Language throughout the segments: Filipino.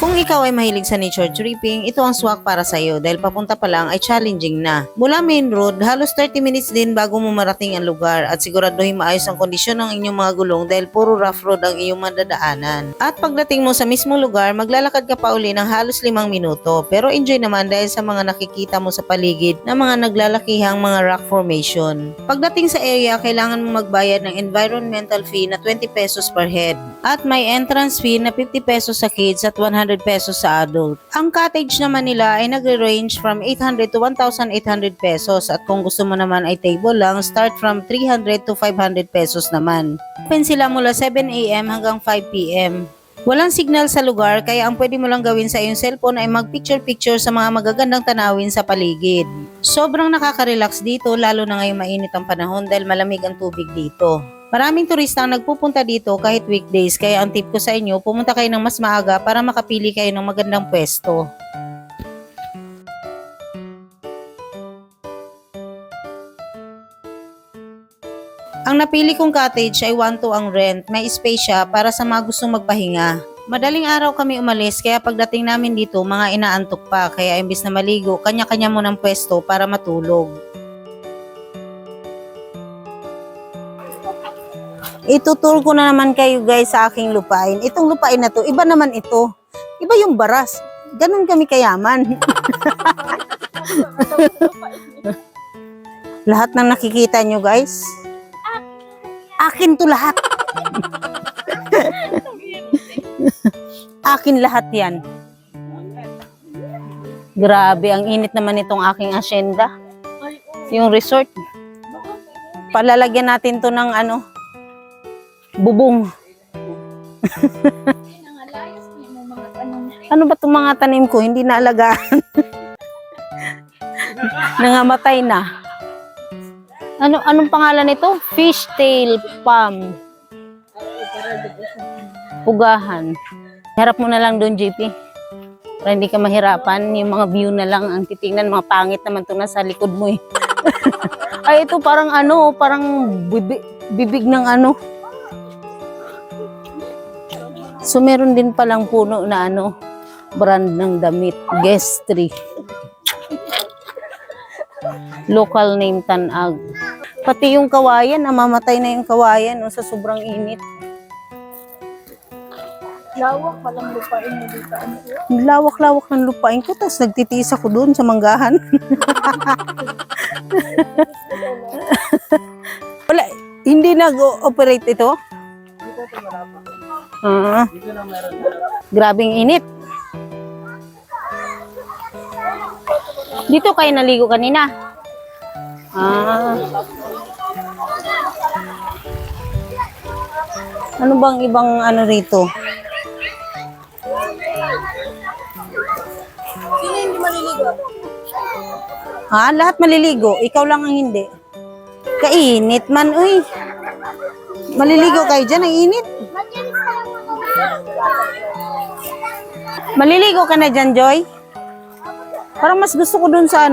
Kung ikaw ay mahilig sa nature tripping, ito ang swak para sa iyo dahil papunta pa lang ay challenging na. Mula main road, halos 30 minutes din bago mo marating ang lugar at siguraduhin maayos ang kondisyon ng inyong mga gulong dahil puro rough road ang iyong madadaanan. At pagdating mo sa mismong lugar, maglalakad ka pa uli ng halos 5 minuto pero enjoy naman dahil sa mga nakikita mo sa paligid na mga naglalakihang mga rock formation. Pagdating sa area, kailangan mo magbayad ng environmental fee na 20 pesos per head at may entrance fee na 50 pesos sa kids at 100 pesos sa adult. Ang cottage naman nila ay nagre-range from 800 to 1,800 pesos at kung gusto mo naman ay table lang, start from 300 to 500 pesos naman. Open sila mula 7 AM hanggang 5 PM. Walang signal sa lugar kaya ang pwede mo lang gawin sa iyong cellphone ay mag-picture-picture sa mga magagandang tanawin sa paligid. Sobrang nakaka-relax dito lalo na ngayong mainit ang panahon dahil malamig ang tubig dito. Maraming turista ang nagpupunta dito kahit weekdays kaya ang tip ko sa inyo, pumunta kayo ng mas maaga para makapili kayo ng magandang pwesto. Ang napili kong cottage ay 1-2 ang rent, may space siya para sa mga gustong magpahinga. Madaling araw kami umalis kaya pagdating namin dito mga inaantok pa kaya imbis na maligo, kanya-kanya mo ng pwesto para matulog. Itutur ko na naman kayo guys sa aking lupain. Itong lupain na to, iba naman ito. Iba yung baras. Ganun kami kayaman. Lahat ng nakikita nyo guys, akin to lahat. Akin lahat yan. Grabe, ang init naman itong aking asyenda. Yung resort. Palalagyan natin to ng bubong. Ano ba itong mga tanim ko? Hindi naalagaan. Nangamatay na. Anong pangalan nito? Fishtail palm. Pugahan. Harap mo na lang doon, JP. Para hindi ka mahirapan. Yung mga view na lang ang titingnan. Mga pangit naman ito na sa likod mo eh. Ay, ito parang parang bibig ng So, meron din palang puno na brand ng damit. Guestry. Local name Tanag. Pati yung kawayan, namamatay na yung kawayan sa sobrang init. Lawak palang lupain mo dito. Lawak-lawak ng lupain ko, tapos nagtitiis ako doon sa manggahan. Wala, hindi nag-operate ito? Grabing init. Dito kayo naligo kanina? Ano bang ibang rito? Sino hindi maliligo? Lahat maliligo. Ikaw lang ang hindi. Kainit man, uy. Maliligo kayo dyan, ang init. Maliligo ka na dyan, Joy? Parang mas gusto ko dun sa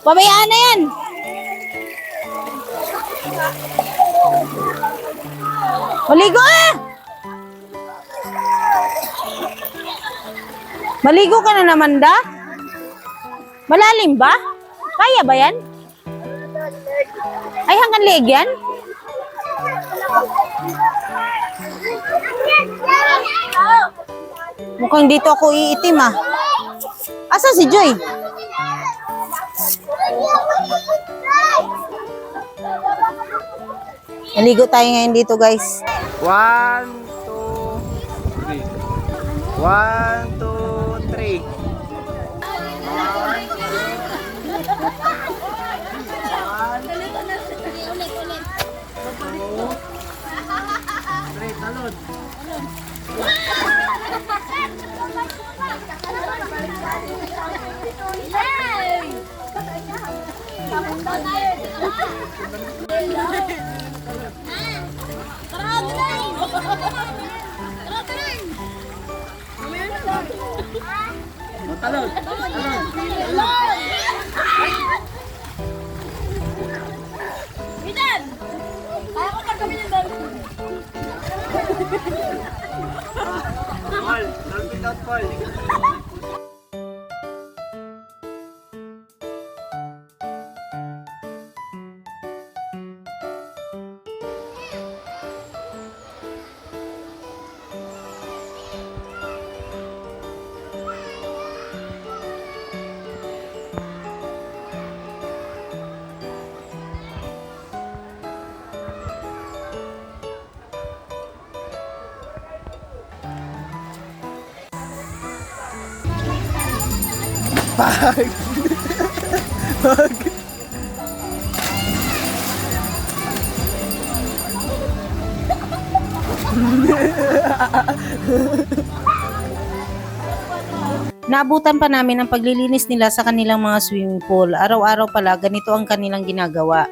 Pabayaan na yan. Maligo Maligo ka na naman da? Malalim ba? Kaya ba yan? Ay, hanggang leeg yan? Mukhang dito ako iitim Asa si Joy? Naligo tayo ngayon dito guys. 1, 2, 3. 1, 2, 3. Talon. Talon. Paul, don't pick out Paul. Naabutan pa namin ang paglilinis nila sa kanilang mga swimming pool. Araw-araw pala ganito ang kanilang ginagawa.